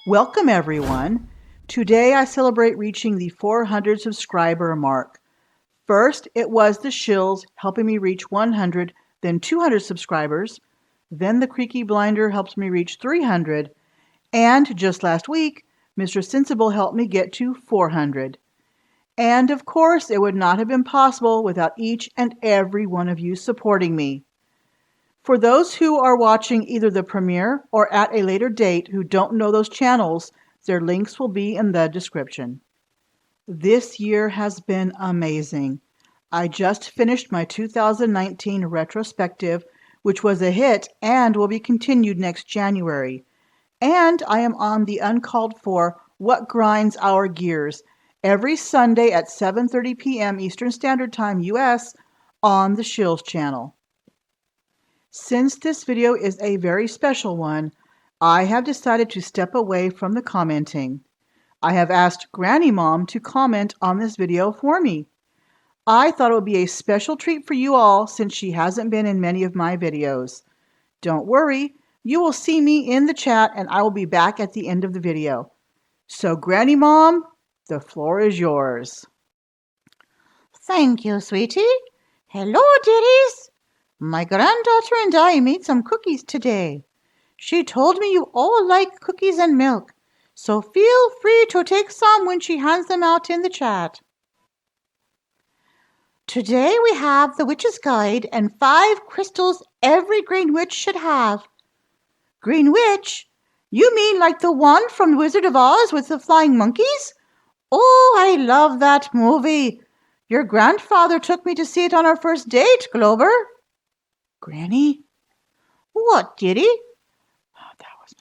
Welcome everyone. Today I celebrate reaching the 400 subscriber mark. First, it was the Shills helping me reach 100, then 200 subscribers. Then the Creaky Blinder helped me reach 300. And just last week, Mr. Sensible helped me get to 400. And of course, it would not have been possible without each and every one of you supporting me. For those who are watching either the premiere or at a later date who don't know those channels, their links will be in the description. This year has been amazing. I just finished my 2019 retrospective, which was a hit and will be continued next January. And I am on the uncalled for What Grinds Our Gears every Sunday at 7:30 p.m. Eastern Standard Time US on the Shills channel. Since this video is a very special one, I have decided to step away from the commenting. I have asked Granny Mom to comment on this video for me. I thought it would be a special treat for you all since she hasn't been in many of my videos. Don't worry, you will see me in the chat and I will be back at the end of the video. So Granny Mom, the floor is yours. Thank you, sweetie. Hello, dearies. My granddaughter and I made some cookies today. She told me you all like cookies and milk, so feel free to take some when she hands them out in the chat. Today we have the Witch's Guide and 5 crystals every Green Witch should have. Green Witch? You mean like the one from The Wizard of Oz with the flying monkeys? Oh, I love that movie. Your grandfather took me to see it on our first date, Glover. Granny? What, dearie? Oh, that was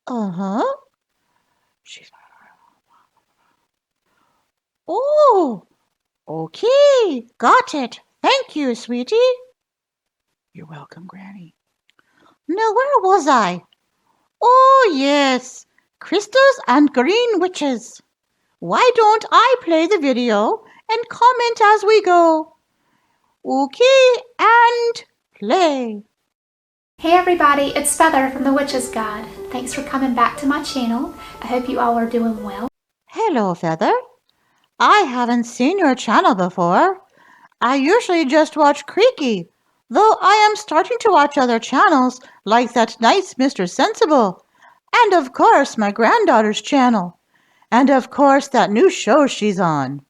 not Uh-huh. She's Oh, okay. Got it. Thank you, sweetie. You're welcome, Granny. Now, where was I? Oh, yes. Crystals and green witches. Why don't I play the video and comment as we go? Okay, and play. Hey everybody, it's Feather from the Witch's Guide. Thanks for coming back to my channel. I hope you all are doing well. Hello, Feather. I haven't seen your channel before. I usually just watch Creaky, though I am starting to watch other channels like that nice Mr. Sensible, and of course my granddaughter's channel, and of course that new show she's on.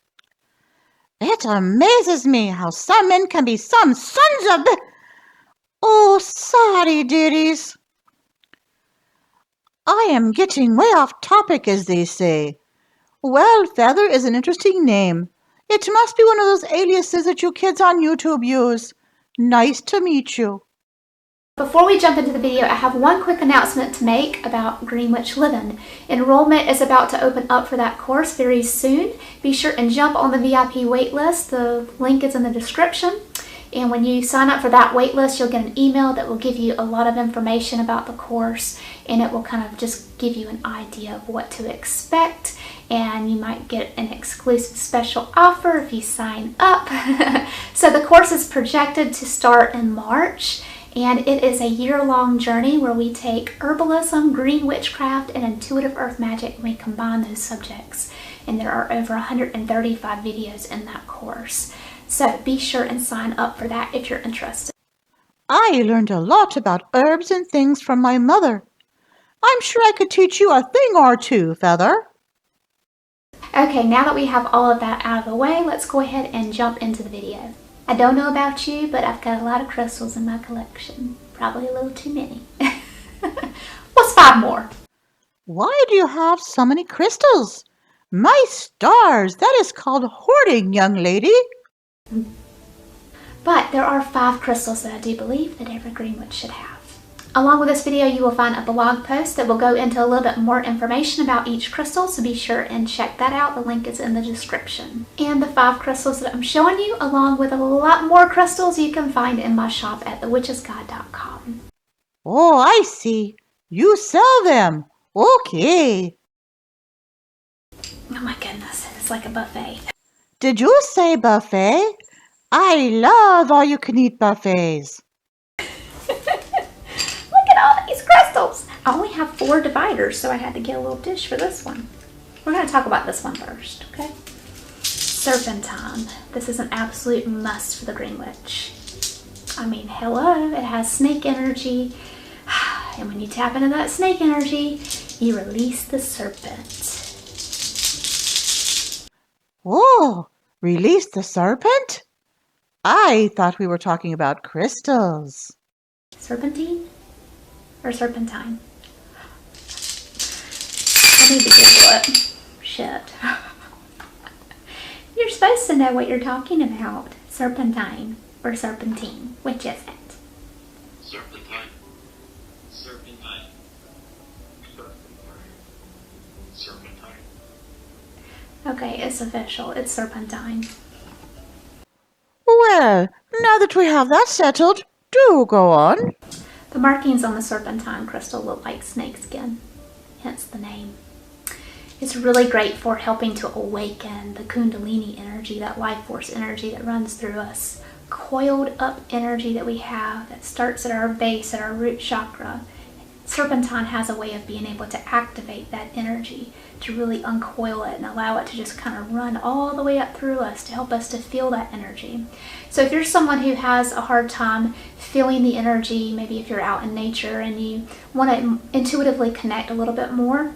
It amazes me how some men can be some sons of... Oh, sorry, dearies. I am getting way off topic, as they say. Well, Feather is an interesting name. It must be one of those aliases that you kids on YouTube use. Nice to meet you. Before we jump into the video, I have one quick announcement to make about Green Witch Living. Enrollment is about to open up for that course very soon. Be sure and jump on the VIP waitlist. The link is in the description. And when you sign up for that waitlist, you'll get an email that will give you a lot of information about the course, and it will kind of just give you an idea of what to expect. And you might get an exclusive special offer if you sign up. So the course is projected to start in March. And it is a year-long journey where we take herbalism, green witchcraft, and intuitive earth magic, and we combine those subjects. And there are over 135 videos in that course. So be sure and sign up for that if you're interested. I learned a lot about herbs and things from my mother. I'm sure I could teach you a thing or two, Feather. Okay, now that we have all of that out of the way, let's go ahead and jump into the video. I don't know about you, but I've got a lot of crystals in my collection. Probably a little too many. What's 5 more? Why do you have so many crystals? My stars, that is called hoarding, young lady. But there are 5 crystals that I do believe that every Green Witch should have. Along with this video, you will find a blog post that will go into a little bit more information about each crystal, so be sure and check that out. The link is in the description. And the 5 crystals that I'm showing you, along with a lot more crystals, you can find in my shop at thewitchesguide.com. Oh, I see. You sell them. Okay. Oh my goodness, it's like a buffet. Did you say buffet? I love all-you-can-eat buffets. Look at all these crystals. I only have 4 dividers, so I had to get a little dish for this one. We're going to talk about this one first, okay? Serpentine. This is an absolute must for the Green Witch. I mean, hello, it has snake energy. And when you tap into that snake energy, you release the serpent. Oh, release the serpent? I thought we were talking about crystals. Serpentine? Or serpentine? I need to Google it. Shit. You're supposed to know what you're talking about. Serpentine or serpentine. Which is it? Serpentine. Serpentine. Serpentine. Serpentine. Okay, it's official. It's serpentine. Well, now that we have that settled, do go on. The markings on the serpentine crystal look like snake skin, hence the name. It's really great for helping to awaken the Kundalini energy, that life force energy that runs through us. Coiled up energy that we have that starts at our base, at our root chakra. Serpentine has a way of being able to activate that energy, to really uncoil it and allow it to just kind of run all the way up through us to help us to feel that energy. So if you're someone who has a hard time feeling the energy, maybe if you're out in nature and you want to intuitively connect a little bit more,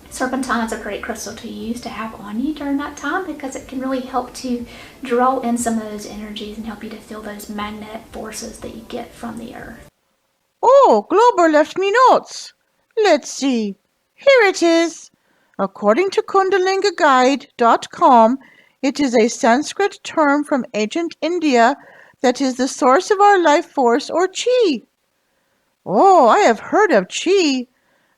serpentine is a great crystal to use to have on you during that time, because it can really help to draw in some of those energies and help you to feel those magnetic forces that you get from the earth. Oh, Glober left me notes. Let's see. Here it is. According to KundaliniGuide.com, it is a Sanskrit term from ancient India that is the source of our life force, or chi. Oh, I have heard of chi.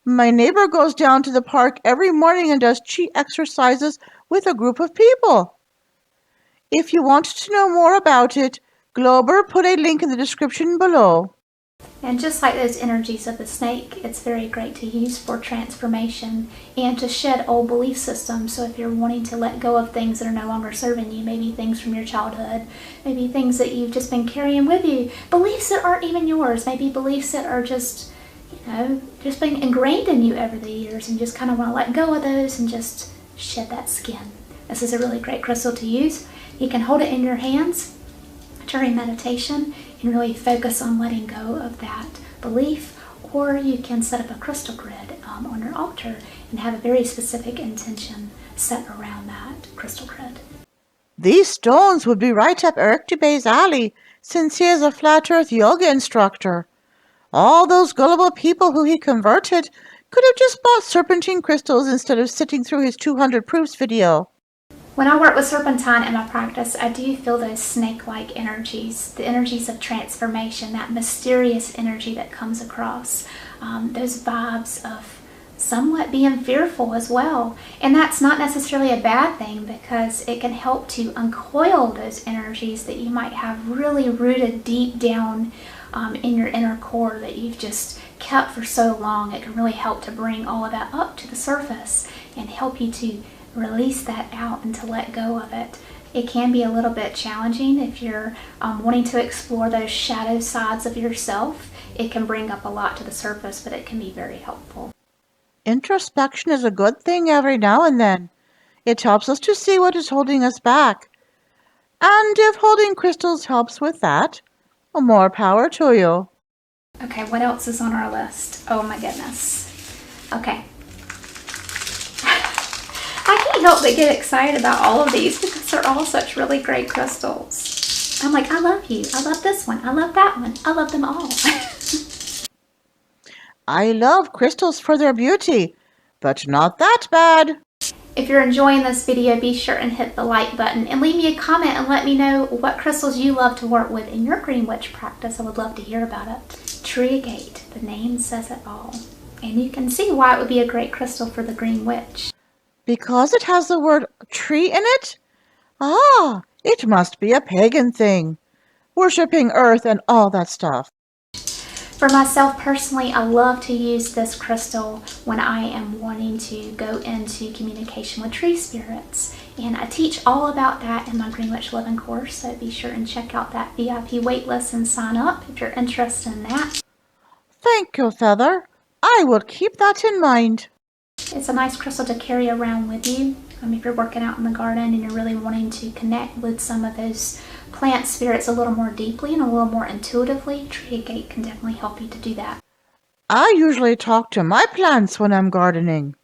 My neighbor goes down to the park every morning and does chi exercises with a group of people. If you want to know more about it, Glober put a link in the description below. And just like those energies of the snake, it's very great to use for transformation and to shed old belief systems. So if you're wanting to let go of things that are no longer serving you, maybe things from your childhood, maybe things that you've just been carrying with you, beliefs that aren't even yours, maybe beliefs that are just, just being ingrained in you over the years, and just kind of want to let go of those and just shed that skin. This is a really great crystal to use. You can hold it in your hands during meditation and really focus on letting go of that belief, or you can set up a crystal grid on your altar and have a very specific intention set around that crystal grid. These stones would be right up Eric Dubé's alley, since he is a flat earth yoga instructor. All those gullible people who he converted could have just bought serpentine crystals instead of sitting through his 200 proofs video. When I work with serpentine in my practice, I do feel those snake-like energies, the energies of transformation, that mysterious energy that comes across, those vibes of somewhat being fearful as well. And that's not necessarily a bad thing, because it can help to uncoil those energies that you might have really rooted deep down in your inner core that you've just kept for so long. It can really help to bring all of that up to the surface and help you to release that out and to let go of it. It can be a little bit challenging if you're wanting to explore those shadow sides of yourself. It can bring up a lot to the surface, but it can be very helpful. Introspection is a good thing every now and then. It helps us to see what is holding us back. And if holding crystals helps with that, more power to you. Okay, what else is on our list? Oh my goodness. Okay. I can't help but get excited about all of these because they're all such really great crystals. I'm like, I love you. I love this one. I love that one. I love them all. I love crystals for their beauty, but not that bad. If you're enjoying this video, be sure and hit the like button and leave me a comment and let me know what crystals you love to work with in your Green Witch practice. I would love to hear about it. Tree Agate, the name says it all. And you can see why it would be a great crystal for the Green Witch. Because it has the word tree in it? Ah, it must be a pagan thing. Worshipping earth and all that stuff. For myself personally, I love to use this crystal when I am wanting to go into communication with tree spirits. And I teach all about that in my Green Witch Living course, so be sure and check out that VIP waitlist and sign up if you're interested in that. Thank you, Feather. I will keep that in mind. It's a nice crystal to carry around with you. If you're working out in the garden and you're really wanting to connect with some of those plant spirits a little more deeply and a little more intuitively, Tree Agate can definitely help you to do that. I usually talk to my plants when I'm gardening.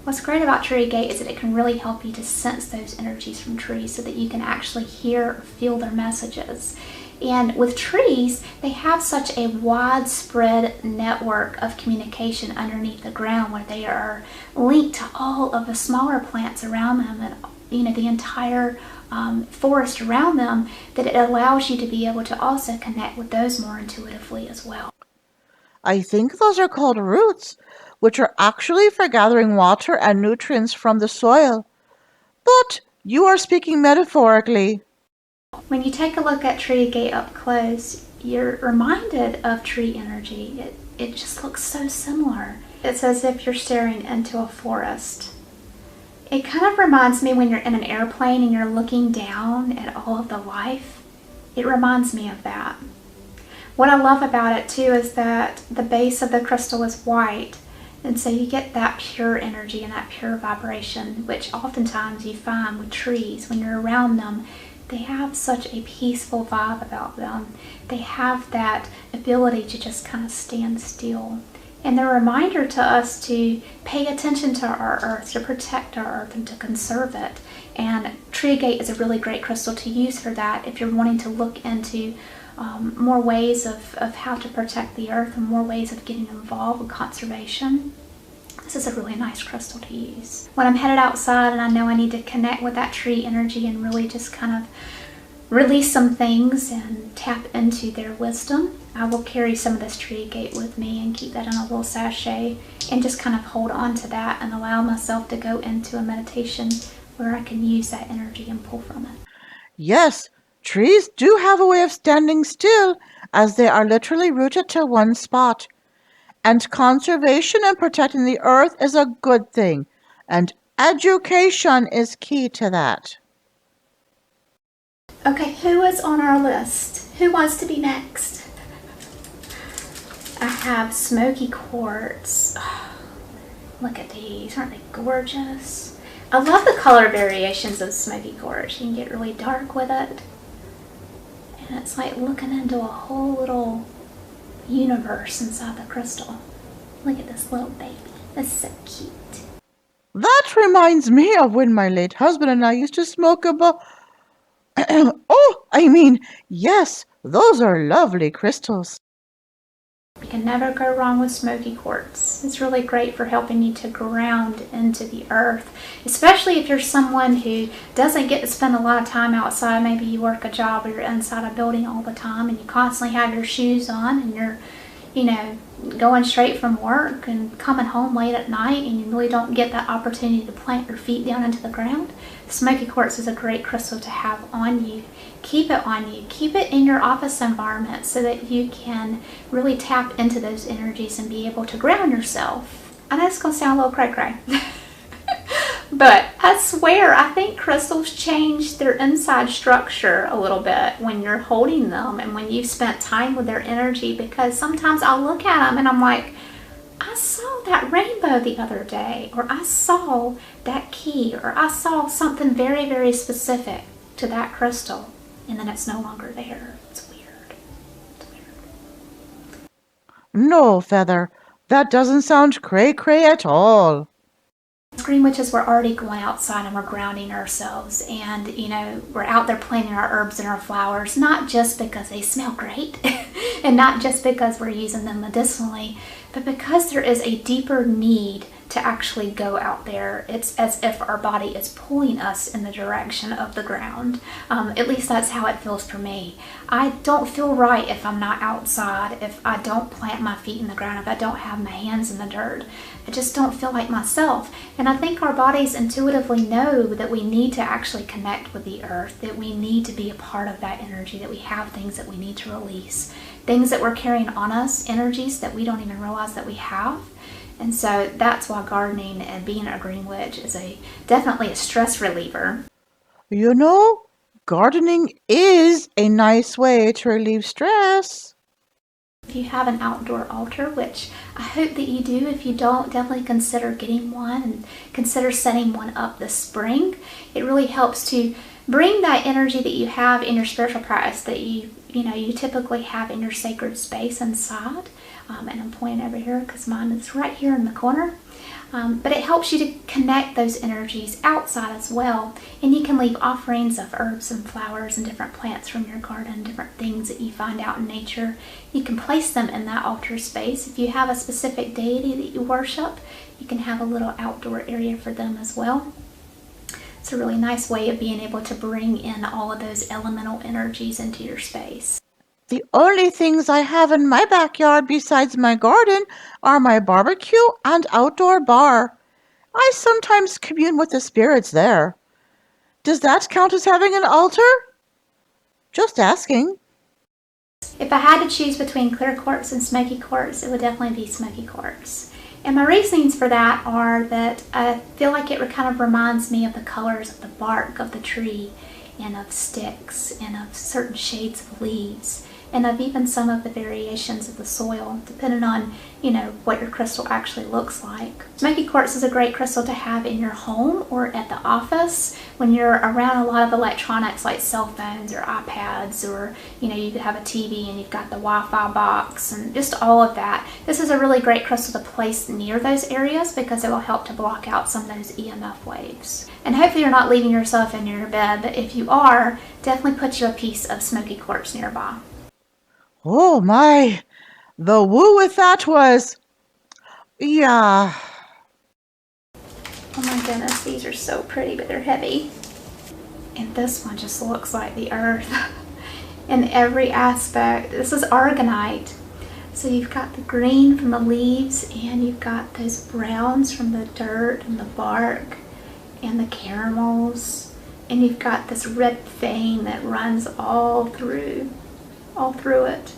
What's great about Tree Agate is that it can really help you to sense those energies from trees so that you can actually hear or feel their messages. And with trees, they have such a widespread network of communication underneath the ground where they are linked to all of the smaller plants around them and the entire forest around them, that it allows you to be able to also connect with those more intuitively as well. I think those are called roots, which are actually for gathering water and nutrients from the soil. But you are speaking metaphorically. When you take a look at Tree Agate up close, you're reminded of tree energy. It just looks so similar. It's as if you're staring into a forest. It kind of reminds me when you're in an airplane and you're looking down at all of the life. It reminds me of that. What I love about it too is that the base of the crystal is white, and so you get that pure energy and that pure vibration, which oftentimes you find with trees when you're around them. They have such a peaceful vibe about them. They have that ability to just kind of stand still. And they're a reminder to us to pay attention to our earth, to protect our earth, and to conserve it. And Tree Agate is a really great crystal to use for that if you're wanting to look into more ways of how to protect the earth and more ways of getting involved with conservation. This is a really nice crystal to use. When I'm headed outside and I know I need to connect with that tree energy and really just kind of release some things and tap into their wisdom, I will carry some of this Tree Agate with me and keep that in a little sachet and just kind of hold on to that and allow myself to go into a meditation where I can use that energy and pull from it. Yes, trees do have a way of standing still, as they are literally rooted to one spot. And conservation and protecting the earth is a good thing, and education is key to that. Okay, who is on our list? Who wants to be next? I have Smoky Quartz. Oh, look at these, aren't they gorgeous? I love the color variations of Smoky Quartz. You can get really dark with it. And it's like looking into a whole little universe inside the crystal. Look at this little baby. That's so cute. That reminds me of when my late husband and I used to smoke yes, those are lovely crystals. You can never go wrong with Smoky Quartz. It's really great for helping you to ground into the earth, especially if you're someone who doesn't get to spend a lot of time outside. Maybe you work a job or you're inside a building all the time and you constantly have your shoes on and you're, going straight from work and coming home late at night and you really don't get that opportunity to plant your feet down into the ground. Smoky Quartz is a great crystal to have on you. Keep it on you. Keep it in your office environment so that you can really tap into those energies and be able to ground yourself. I know it's going to sound a little cray-cray. But I swear, I think crystals change their inside structure a little bit when you're holding them and when you've spent time with their energy, because sometimes I'll look at them and I'm like, I saw that rainbow the other day, or I saw that key, or I saw something very, very specific to that crystal, and then it's no longer there. It's weird. It's weird. No, Feather, that doesn't sound cray-cray at all. Green witches, we're already going outside and we're grounding ourselves, and we're out there planting our herbs and our flowers, not just because they smell great and not just because we're using them medicinally, but because there is a deeper need to actually go out there. It's as if our body is pulling us in the direction of the ground. At least that's how it feels for me. I don't feel right if I'm not outside, if I don't plant my feet in the ground, if I don't have my hands in the dirt. I just don't feel like myself. And I think our bodies intuitively know that we need to actually connect with the earth, that we need to be a part of that energy, that we have things that we need to release, things that we're carrying on us, energies that we don't even realize that we have. And so that's why gardening and being a green witch is definitely a stress reliever. Gardening is a nice way to relieve stress. If you have an outdoor altar, which I hope that you do, if you don't, definitely consider getting one and consider setting one up this spring. It really helps to bring that energy that you have in your spiritual practice that you typically have in your sacred space inside. And I'm pointing over here because mine is right here in the corner. But it helps you to connect those energies outside as well. And you can leave offerings of herbs and flowers and different plants from your garden, different things that you find out in nature. You can place them in that altar space. If you have a specific deity that you worship, you can have a little outdoor area for them as well. It's a really nice way of being able to bring in all of those elemental energies into your space. The only things I have in my backyard besides my garden are my barbecue and outdoor bar. I sometimes commune with the spirits there. Does that count as having an altar? Just asking. If I had to choose between clear quartz and smoky quartz, it would definitely be smoky quartz. And my reasonings for that are that I feel like it kind of reminds me of the colors of the bark of the tree and of sticks and of certain shades of leaves and of even some of the variations of the soil, depending on, what your crystal actually looks like. Smoky quartz is a great crystal to have in your home or at the office when you're around a lot of electronics like cell phones or iPads, or, you could have a TV and you've got the Wi-Fi box and just all of that. This is a really great crystal to place near those areas because it will help to block out some of those EMF waves. And hopefully you're not leaving yourself in your bed, but if you are, definitely put you a piece of smoky quartz nearby. Oh my, the woo with that was, yeah. Oh my goodness, these are so pretty, but they're heavy. And this one just looks like the earth in every aspect. This is aragonite. So you've got the green from the leaves, and you've got those browns from the dirt and the bark and the caramels. And you've got this red vein that runs all through it.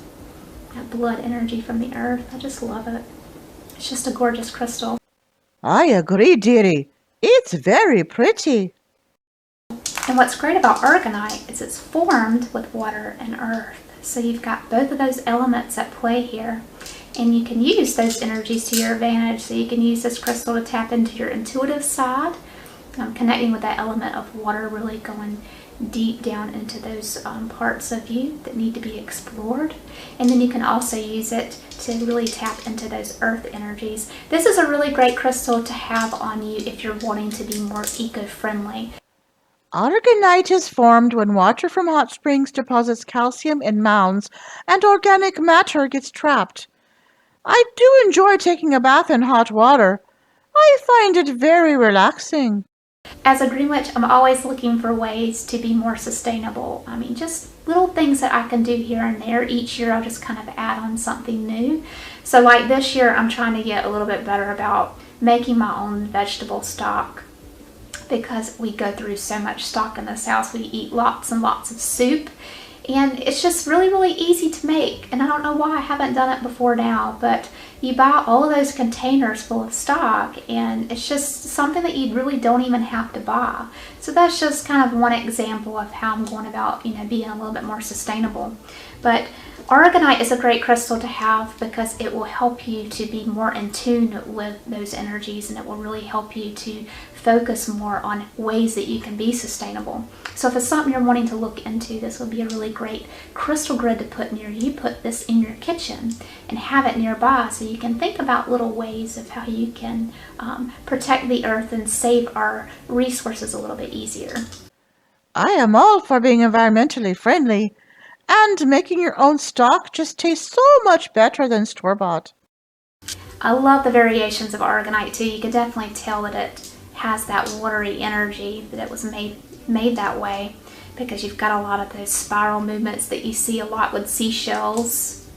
That blood energy from the earth. I just love it. It's just a gorgeous crystal. I agree, dearie. It's very pretty. And what's great about aragonite is it's formed with water and earth. So you've got both of those elements at play here. And you can use those energies to your advantage. So you can use this crystal to tap into your intuitive side, connecting with that element of water, really going deep down into those parts of you that need to be explored. And then you can also use it to really tap into those earth energies. This is a really great crystal to have on you if you're wanting to be more eco-friendly. Aragonite is formed when water from hot springs deposits calcium in mounds and organic matter gets trapped. I do enjoy taking a bath in hot water. I find it very relaxing. As a Green Witch, I'm always looking for ways to be more sustainable. I mean, just little things that I can do here and there. Each year I'll just kind of add on something new. So like this year, I'm trying to get a little bit better about making my own vegetable stock, because we go through so much stock in this house. We eat lots and lots of soup, and it's just really, really easy to make. And I don't know why I haven't done it before now, but you buy all of those containers full of stock, and it's just something that you really don't even have to buy. So that's just kind of one example of how I'm going about, being a little bit more sustainable. But aragonite is a great crystal to have because it will help you to be more in tune with those energies, and it will really help you to focus more on ways that you can be sustainable. So if it's something you're wanting to look into, this would be a really great crystal grid to put near you. Put this in your kitchen and have it nearby so you can think about little ways of how you can protect the earth and save our resources a little bit easier. I am all for being environmentally friendly, and making your own stock just tastes so much better than store-bought. I love the variations of aragonite too. You can definitely tell that it has that watery energy, that it was made that way, because you've got a lot of those spiral movements that you see a lot with seashells.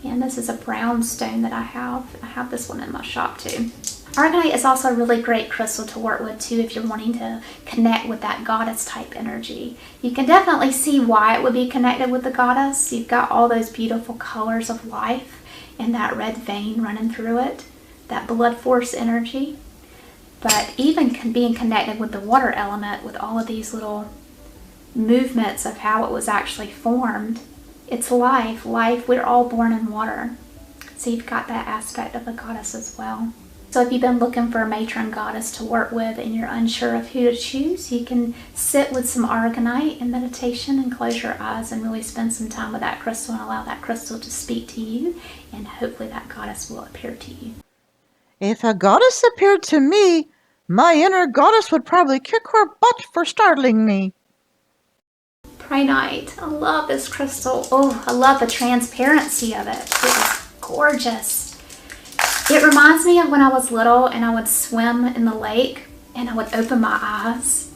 And this is a brown stone that I have. I have this one in my shop too. Aragonite is also a really great crystal to work with too if you're wanting to connect with that goddess type energy. You can definitely see why it would be connected with the goddess. You've got all those beautiful colors of life and that red vein running through it, that blood force energy. But even being connected with the water element, with all of these little movements of how it was actually formed, It's life. Life, we're all born in water. So you've got that aspect of a goddess as well. So if you've been looking for a matron goddess to work with and you're unsure of who to choose, you can sit with some aragonite in meditation and close your eyes and really spend some time with that crystal and allow that crystal to speak to you, and hopefully that goddess will appear to you. If a goddess appeared to me, my inner goddess would probably kick her butt for startling me. Prehnite. I love this crystal. Oh, I love the transparency of it. It is gorgeous. It reminds me of when I was little and I would swim in the lake and I would open my eyes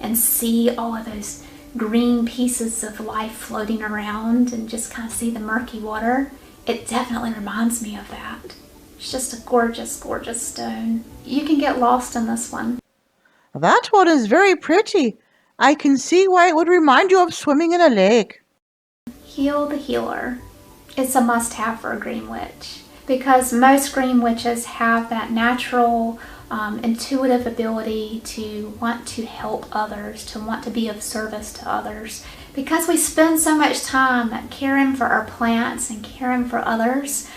and see all of those green pieces of life floating around and just kind of see the murky water. It definitely reminds me of that. It's just a gorgeous, gorgeous stone. You can get lost in this one. That one is very pretty. I can see why it would remind you of swimming in a lake. Heal the Healer. It's a must-have for a green witch, because most green witches have that natural, intuitive ability to want to help others, to want to be of service to others. Because we spend so much time caring for our plants and caring for others,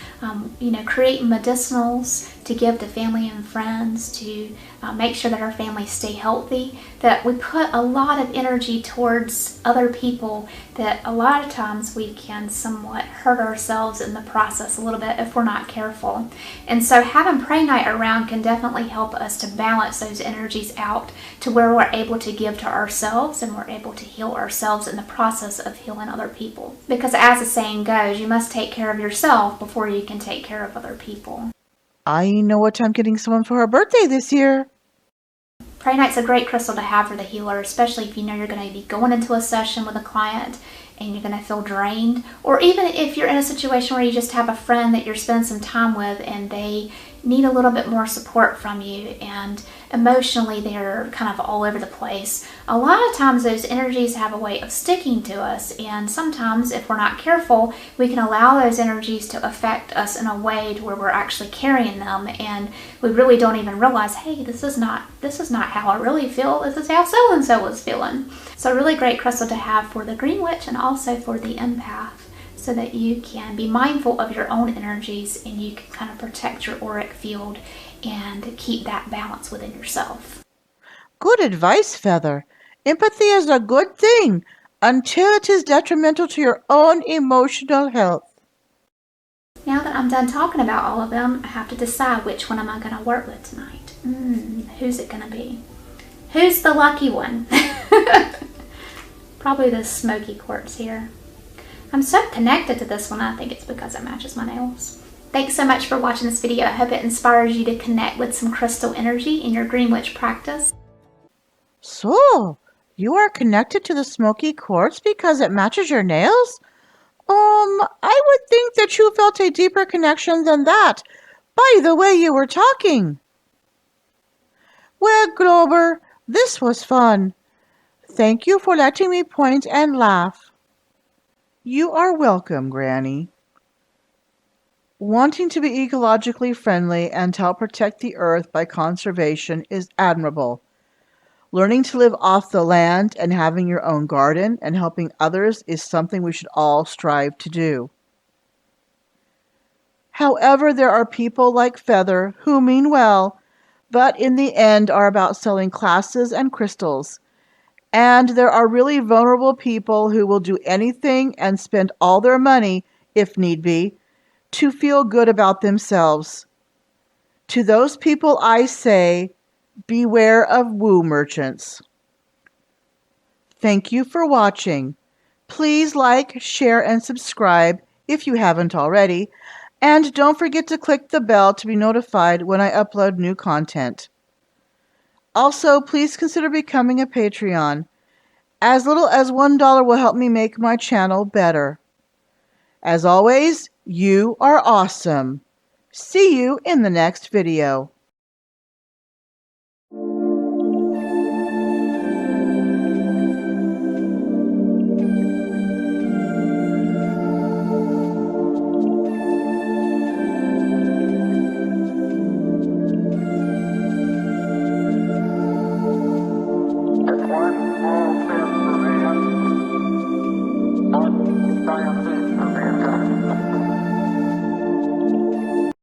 creating medicinals to give to family and friends, to make sure that our families stay healthy, that we put a lot of energy towards other people, that a lot of times we can somewhat hurt ourselves in the process a little bit if we're not careful. And so having Prehnite around can definitely help us to balance those energies out to where we're able to give to ourselves and we're able to heal ourselves in the process of healing other people. Because as the saying goes, you must take care of yourself before you can take care of other people. I know what I'm getting someone for her birthday this year. Prehnite's a great crystal to have for the healer, especially if you know you're going to be going into a session with a client and you're going to feel drained, or even if you're in a situation where you just have a friend that you're spending some time with and they need a little bit more support from you and emotionally they're kind of all over the place. A lot of times those energies have a way of sticking to us, and sometimes if we're not careful, we can allow those energies to affect us in a way to where we're actually carrying them and we really don't even realize, hey, this is not how I really feel, this is how so-and-so is feeling. So a really great crystal to have for the green witch and also for the empath, so that you can be mindful of your own energies and you can kind of protect your auric field and keep that balance within yourself. Good advice, Feather. Empathy is a good thing until it is detrimental to your own emotional health. Now that I'm done talking about all of them, I have to decide which one am I going to work with tonight. Who's it going to be? Who's the lucky one? Probably this smoky quartz here. I'm so connected to this one. I think it's because it matches my nails. Thanks so much for watching this video. I hope it inspires you to connect with some crystal energy in your green witch practice. So, you are connected to the smoky quartz because it matches your nails? I would think that you felt a deeper connection than that by the way you were talking. Well, Glober, this was fun. Thank you for letting me point and laugh. You are welcome, Granny. Wanting to be ecologically friendly and to help protect the earth by conservation is admirable. Learning to live off the land and having your own garden and helping others is something we should all strive to do. However, there are people like Feather who mean well, but in the end are about selling classes and crystals. And there are really vulnerable people who will do anything and spend all their money, if need be, to feel good about themselves. To those people I say, beware of woo merchants. Thank you for watching. Please like, share, and subscribe if you haven't already. And don't forget to click the bell to be notified when I upload new content. Also, please consider becoming a Patreon. As little as $1 will help me make my channel better. As always, you are awesome. See you in the next video.